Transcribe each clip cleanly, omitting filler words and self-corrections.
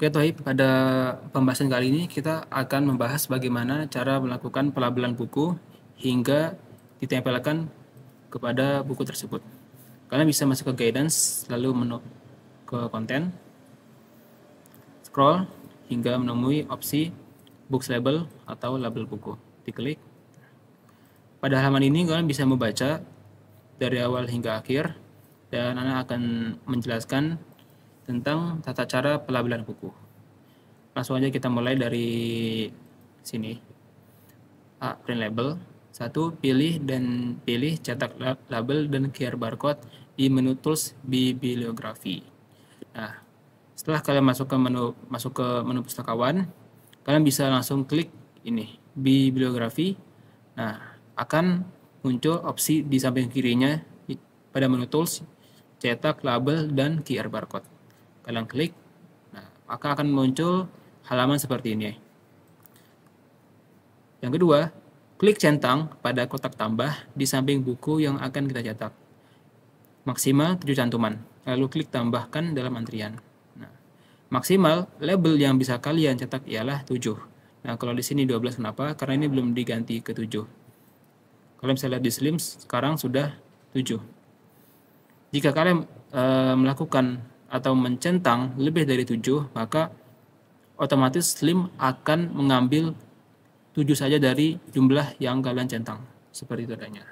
Oke Tohib, pada pembahasan kali ini kita akan membahas bagaimana cara melakukan pelabelan buku hingga ditempelkan kepada buku tersebut. Kalian bisa masuk ke guidance, lalu ke konten, scroll hingga menemui opsi books label atau label buku. Diklik. Pada halaman ini kalian bisa membaca dari awal hingga akhir dan Ana akan menjelaskan tentang tata cara pelabelan buku. Langsung aja kita mulai dari sini. Print label. 1. Pilih cetak label dan QR barcode di menu tools bibliografi. Nah, setelah kalian masuk ke menu pustakawan, kalian bisa langsung klik ini, bibliografi. Nah, akan muncul opsi di samping kirinya pada menu tools, cetak label dan QR barcode. Kalian klik, nah, maka akan muncul halaman seperti ini. Yang kedua, klik centang pada kotak tambah di samping buku yang akan kita cetak. Maksimal 7 cantuman, lalu klik tambahkan dalam antrian. Nah, maksimal label yang bisa kalian cetak ialah 7. Nah, kalau di sini 12 kenapa? Karena ini belum diganti ke 7. Kalian bisa lihat di Slims sekarang sudah 7. Jika kalian melakukan atau mencentang lebih dari 7, maka otomatis Slim akan mengambil 7 saja dari jumlah yang kalian centang. Seperti itu adanya.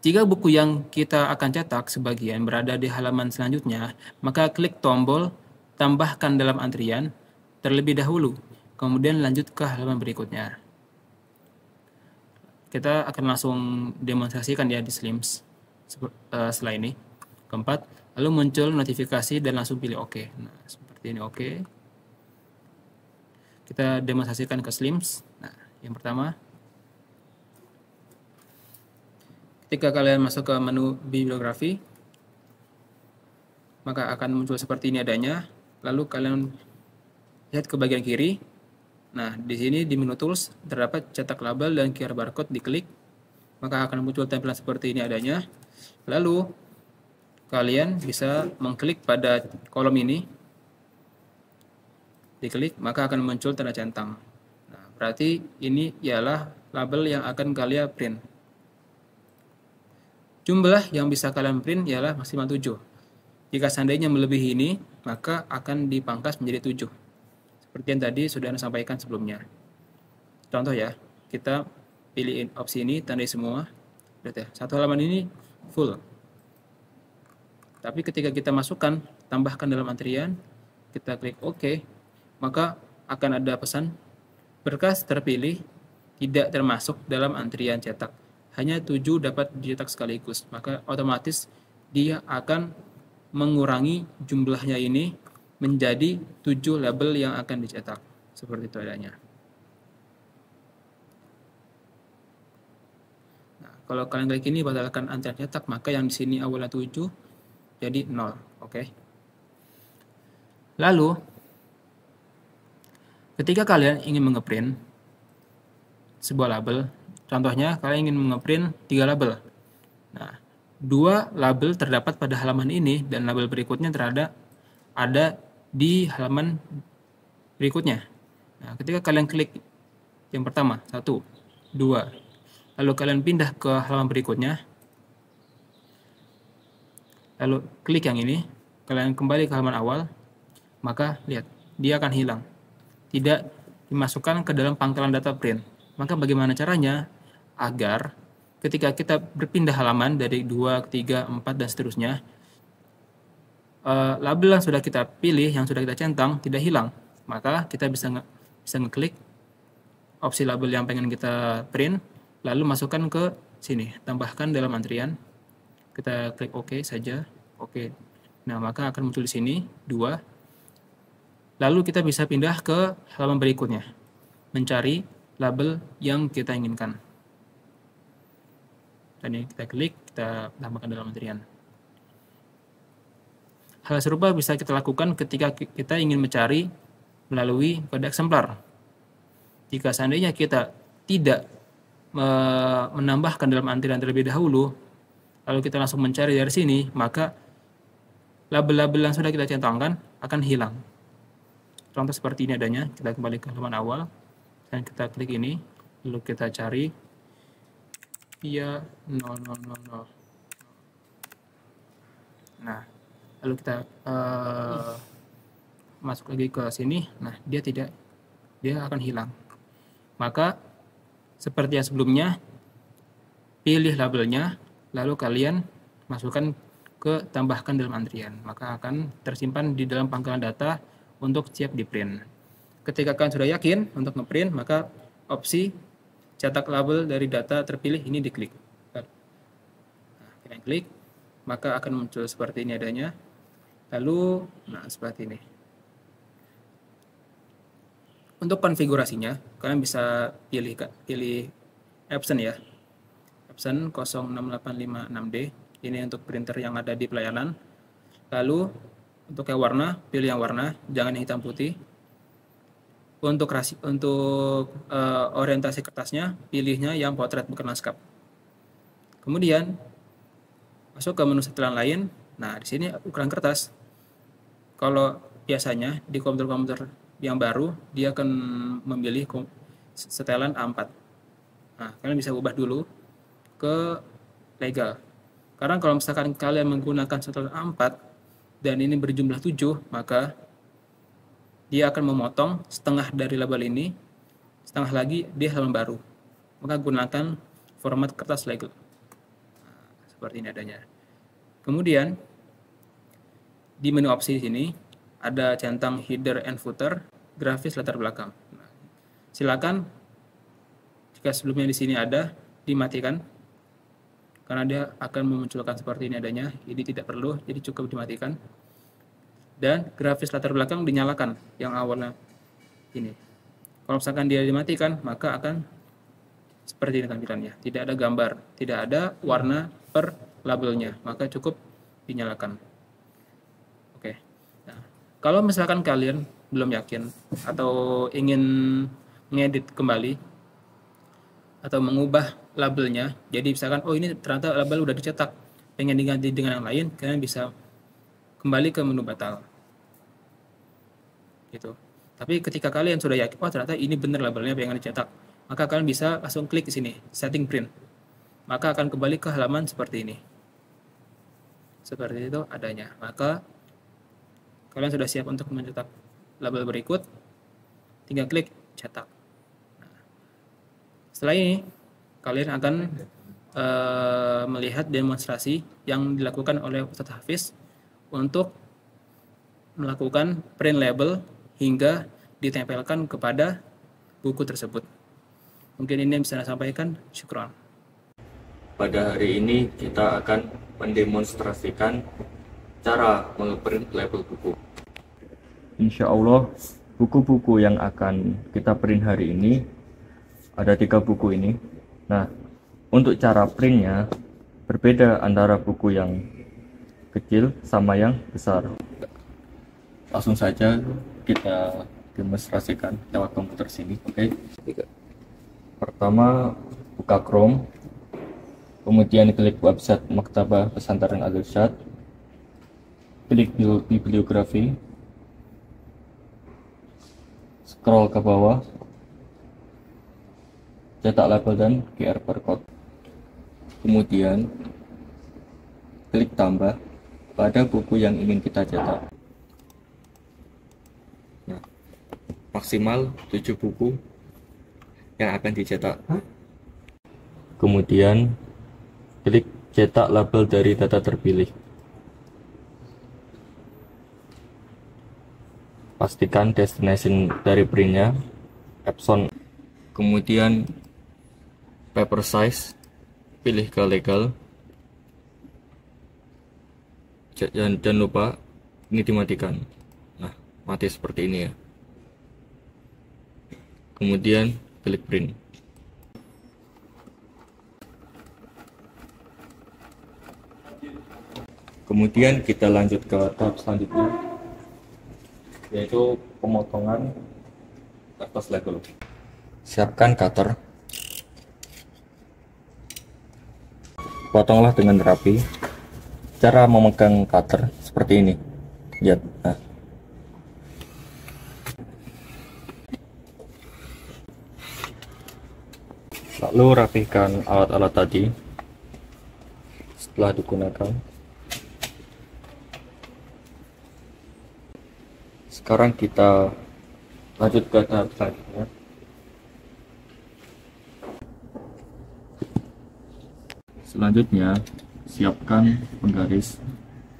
Jika buku yang kita akan cetak sebagian berada di halaman selanjutnya, maka klik tombol tambahkan dalam antrian terlebih dahulu, kemudian lanjut ke halaman berikutnya. Kita akan langsung demonstrasikan ya di Slims setelah ini. Keempat, lalu muncul notifikasi dan langsung pilih OK. Nah, seperti ini OK. Kita demonstrasikan ke Slims. Nah, yang pertama, ketika kalian masuk ke menu bibliografi, maka akan muncul seperti ini adanya. Lalu kalian lihat ke bagian kiri. Nah, di sini di menu tools terdapat cetak label dan QR barcode, diklik, maka akan muncul tampilan seperti ini adanya. Lalu kalian bisa mengklik pada kolom ini, diklik, maka akan muncul tanda centang. Nah, berarti ini ialah label yang akan kalian print. Jumlah yang bisa kalian print ialah maksimal 7. Jika seandainya melebihi ini, maka akan dipangkas menjadi 7. Seperti yang tadi sudah Anda sampaikan sebelumnya. Contoh ya, kita pilih opsi ini, tandai semua. Lihat ya, satu halaman ini full. Tapi ketika kita masukkan, tambahkan dalam antrian, kita klik OK, maka akan ada pesan, berkas terpilih tidak termasuk dalam antrian cetak. Hanya 7 dapat dicetak sekaligus. Maka otomatis dia akan mengurangi jumlahnya ini menjadi 7 label yang akan dicetak. Seperti itu adanya. Nah, kalau kalian klik ini batalkan antrian cetak, maka yang di sini awalnya 7 jadi 0. Oke. Lalu, ketika kalian ingin mengeprint sebuah label, contohnya kalian ingin mengeprint 3 label. Nah, 2 label terdapat pada halaman ini dan label berikutnya ada di halaman berikutnya. Nah, ketika kalian klik yang pertama, 1, 2, lalu kalian pindah ke halaman berikutnya, lalu klik yang ini, kalian kembali ke halaman awal, maka lihat, dia akan hilang. Tidak dimasukkan ke dalam pangkalan data print. Maka bagaimana caranya agar ketika kita berpindah halaman dari 2, 3, 4, dan seterusnya, label yang sudah kita pilih, yang sudah kita centang, tidak hilang. Maka kita bisa ngeklik opsi label yang pengen kita print, lalu masukkan ke sini, tambahkan dalam antrian. Kita klik OK saja, OK. Nah, maka akan muncul di sini 2. Lalu kita bisa pindah ke halaman berikutnya, mencari label yang kita inginkan. Dan ini kita klik, kita tambahkan dalam antrian. Hal serupa bisa kita lakukan ketika kita ingin mencari melalui kode eksemplar. Jika seandainya kita tidak menambahkan dalam antrian terlebih dahulu, lalu kita langsung mencari dari sini, maka label-label yang sudah kita centangkan akan hilang. Contoh seperti ini adanya. Kita kembali ke halaman awal dan kita klik ini, lalu kita cari via 0000. Nah, lalu kita masuk lagi ke sini. Nah, dia akan hilang. Maka seperti yang sebelumnya, pilih labelnya, lalu kalian masukkan ke tambahkan dalam antrian, maka akan tersimpan di dalam pangkalan data untuk siap di print. Ketika kalian sudah yakin untuk ngeprint, maka opsi cetak label dari data terpilih ini diklik. Nah, kalian klik, maka akan muncul seperti ini adanya. Lalu, nah seperti ini. Untuk konfigurasinya, kalian bisa pilih Epson ya. Epson 06856D. Ini untuk printer yang ada di pelayanan. Lalu, untuk yang warna, pilih yang warna, jangan yang hitam putih. Untuk orientasi kertasnya, pilihnya yang potret bukan lanskap. Kemudian, masuk ke menu setelan lain. Nah, di sini ukuran kertas. Kalau biasanya di komputer-komputer yang baru, dia akan memilih setelan A4. Nah, kalian bisa ubah dulu ke legal. Karena kalau misalkan kalian menggunakan setelan A4 dan ini berjumlah 7, maka dia akan memotong setengah dari label ini, setengah lagi di halaman baru. Maka gunakan format kertas legal. Nah, seperti ini adanya. Kemudian di menu opsi sini ada centang header and footer, grafis latar belakang. Nah, silakan jika sebelumnya di sini ada, dimatikan karena dia akan memunculkan seperti ini adanya. Ini tidak perlu, jadi cukup dimatikan. Dan grafis latar belakang dinyalakan yang awalnya ini. Kalau misalkan dia dimatikan, maka akan seperti ini tampilannya. Tidak ada gambar, tidak ada warna per labelnya, maka cukup dinyalakan. Oke. Nah, kalau misalkan kalian belum yakin atau ingin ngedit kembali atau mengubah labelnya, jadi misalkan oh ini ternyata label udah dicetak, pengen diganti dengan yang lain, kalian bisa kembali ke menu batal. Gitu. Tapi ketika kalian sudah yakin, oh ternyata ini benar labelnya pengen dicetak, maka kalian bisa langsung klik di sini, setting print. Maka akan kembali ke halaman seperti ini. Seperti itu adanya. Maka kalian sudah siap untuk mencetak label berikut, tinggal klik cetak. Nah, setelah ini kalian akan melihat demonstrasi yang dilakukan oleh Ustadz Hafiz untuk melakukan print label hingga ditempelkan kepada buku tersebut. Mungkin ini yang bisa saya sampaikan. Syukran. Pada hari ini kita akan mendemonstrasikan cara nge-print label buku. Insya Allah, buku-buku yang akan kita print hari ini ada 3 buku ini. Nah, untuk cara printnya berbeda antara buku yang kecil sama yang besar. Langsung saja kita demonstrasikan lewat komputer sini. Oke. Pertama, buka Chrome. Kemudian klik website Maktabah Pesantren Al Irsyad, klik bibliografi, scroll ke bawah, cetak label dan QR barcode. Kemudian klik tambah pada buku yang ingin kita cetak. Nah, maksimal 7 buku yang akan dicetak. Kemudian klik cetak label dari data terpilih. Pastikan destination dari printnya Epson. Kemudian paper size, pilih ke legal. Jangan lupa ini dimatikan. Nah, mati seperti ini ya. Kemudian klik print. Kemudian kita lanjut ke tahap selanjutnya, yaitu pemotongan kertas label. Siapkan cutter, potonglah dengan rapi. Cara memegang cutter seperti ini, lihat. Nah, Lalu rapihkan alat-alat tadi setelah digunakan. Sekarang kita lanjut ke tahap selanjutnya. Selanjutnya, siapkan penggaris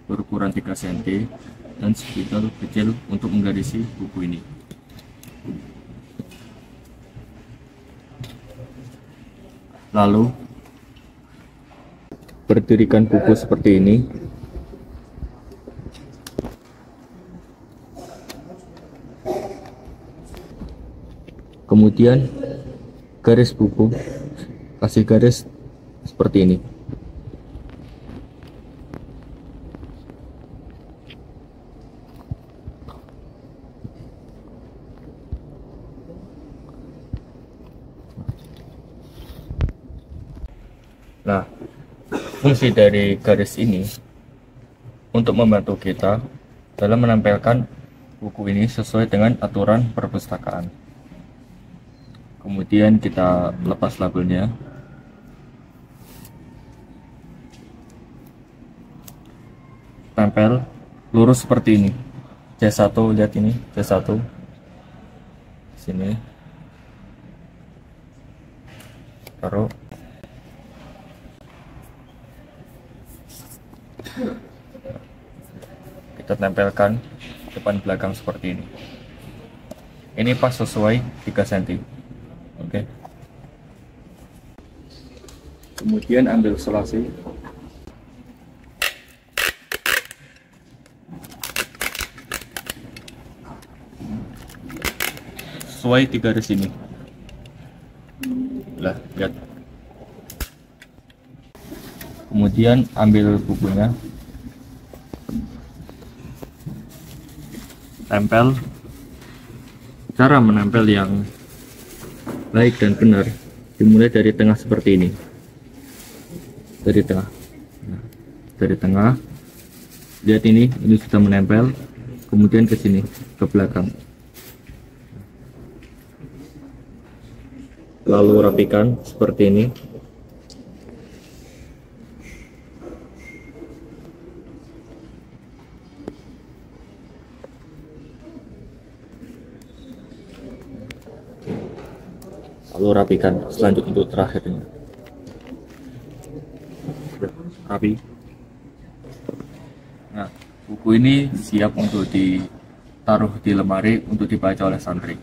berukuran 3 cm dan spidol kecil untuk menggarisi buku ini. Lalu, berdirikan buku seperti ini. Kemudian garis buku, kasih garis seperti ini. Nah, fungsi dari garis ini untuk membantu kita dalam menempelkan buku ini sesuai dengan aturan perpustakaan. Kemudian kita lepas labelnya. Tempel lurus seperti ini. C1, lihat ini, C1. Sini. Taruh. Kita tempelkan depan belakang seperti ini. Ini pas sesuai 3 cm. Oke. Kemudian ambil selasi. Sesuai 3 garis ini. Lah, lihat. Kemudian ambil bukunya. Tempel. Cara menempel yang baik dan benar dimulai dari tengah seperti ini. Dari tengah. Nah, dari tengah. Lihat ini sudah menempel. Kemudian ke sini, ke belakang. Lalu rapikan seperti ini. Lalu rapikan selanjutnya untuk terakhirnya. Rapi. Nah, buku ini siap untuk ditaruh di lemari untuk dibaca oleh santri.